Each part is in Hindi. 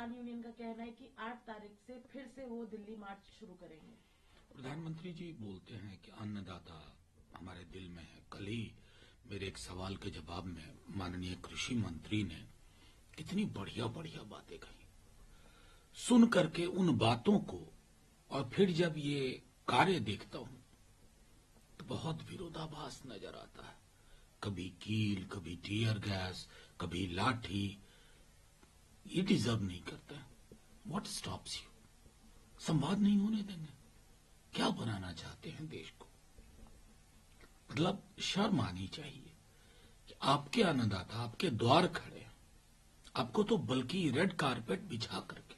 किसान यूनियन का कहना है कि 8 तारीख से फिर से वो दिल्ली मार्च शुरू करेंगे। प्रधानमंत्री जी बोलते हैं कि अन्नदाता हमारे दिल में है। कल ही मेरे एक सवाल के जवाब में माननीय कृषि मंत्री ने कितनी बढ़िया बढ़िया बातें कही। सुन करके उन बातों को और फिर जब ये कार्य देखता हूं तो बहुत विरोधाभास नजर आता है। कभी कील, कभी टीयर गैस, कभी लाठी। ये डिजर्व नहीं करते। What stops you? संवाद नहीं होने देंगे? क्या बनाना चाहते हैं देश को? मतलब शर्म आनी चाहिए कि आपके अन्नदाता आपके द्वार खड़े हैं। आपको तो बल्कि रेड कारपेट बिछा करके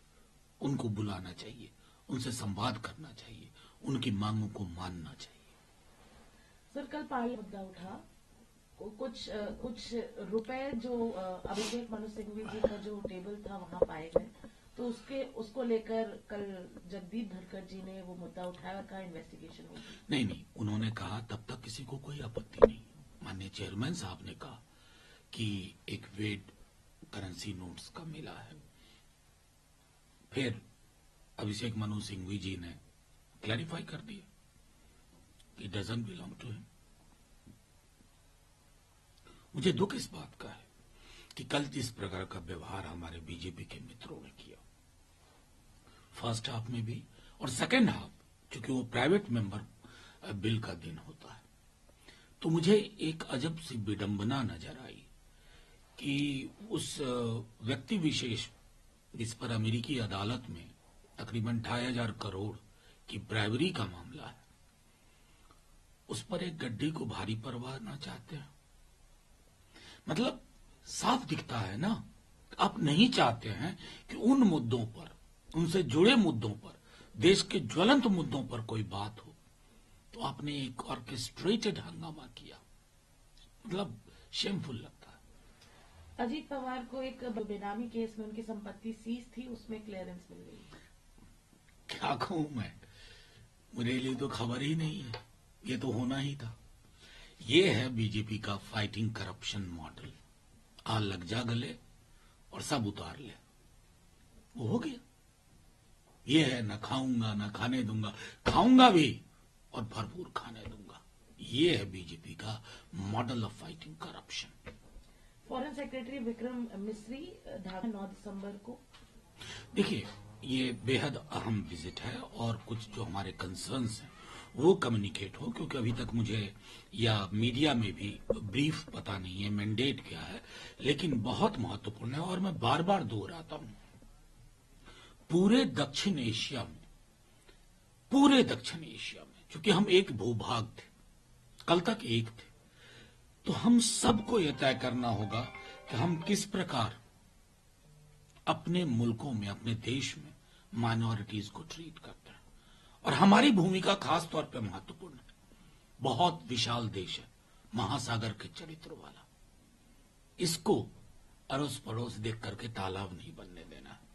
उनको बुलाना चाहिए, उनसे संवाद करना चाहिए, उनकी मांगों को मानना चाहिए। सर, कल पार्लियामेंट मुद्दा उठा। कुछ रुपए जो अभिषेक मनु सिंघवी जी का जो टेबल था वहां पाए गए, तो उसको लेकर कल जगदीप धनखड़ जी ने वो मुद्दा उठाया और कहा इन्वेस्टिगेशन होगी। नहीं, उन्होंने कहा तब तक किसी को कोई आपत्ति नहीं। माननीय चेयरमैन साहब ने कहा कि एक वेट करेंसी नोट्स का मिला है। फिर अभिषेक मनु सिंघवी जी ने क्लैरिफाई कर दिया कि डजंट बिलोंग टू हिम। मुझे दुख इस बात का है कि कल जिस प्रकार का व्यवहार हमारे बीजेपी के मित्रों ने किया, फर्स्ट हाफ में भी और सेकेंड हाफ, क्योंकि वो प्राइवेट मेंबर बिल का दिन होता है, तो मुझे एक अजब सी विडंबना नजर आई कि उस व्यक्ति विशेष जिस पर अमेरिकी अदालत में तकरीबन 2500 करोड़ की ब्राइवरी का मामला है, उस पर एक गड्ढी को भारी परवाह ना चाहते हैं। मतलब साफ दिखता है ना, आप नहीं चाहते हैं कि उन मुद्दों पर, उनसे जुड़े मुद्दों पर, देश के ज्वलंत मुद्दों पर कोई बात हो, तो आपने एक ऑर्केस्ट्रेटेड हंगामा किया। मतलब शेमफुल लगता है। अजीत पवार को एक बेनामी केस में उनकी संपत्ति सीज थी, उसमें क्लियरेंस मिल गई। क्या कहूं मैं, मेरे लिए तो खबर ही नहीं है। ये तो होना ही था। ये है बीजेपी का फाइटिंग करप्शन मॉडल। आ लग जा गले और सब उतार ले, वो हो गया। ये है न खाऊंगा न खाने दूंगा, खाऊंगा भी और भरपूर खाने दूंगा। ये है बीजेपी का model of fighting corruption. Foreign secretary Vikram Misri Dhaka 9 दिसंबर को। देखिए, ये बेहद अहम विजिट है और कुछ जो हमारे कंसर्न्स हैं वो कम्युनिकेट हो, क्योंकि अभी तक मुझे या मीडिया में भी ब्रीफ पता नहीं है मैंडेट क्या है, लेकिन बहुत महत्वपूर्ण है। और मैं बार बार दोहराता हूं, पूरे दक्षिण एशिया में क्योंकि हम एक भूभाग थे, कल तक एक थे, तो हम सबको यह तय करना होगा कि हम किस प्रकार अपने मुल्कों में, अपने देश में माइनॉरिटीज को ट्रीट करते हैं। और हमारी भूमिका खास तौर पे महत्वपूर्ण है। बहुत विशाल देश है, महासागर के चरित्र वाला। इसको अड़ोस पड़ोस देख करके तालाब नहीं बनने देना है।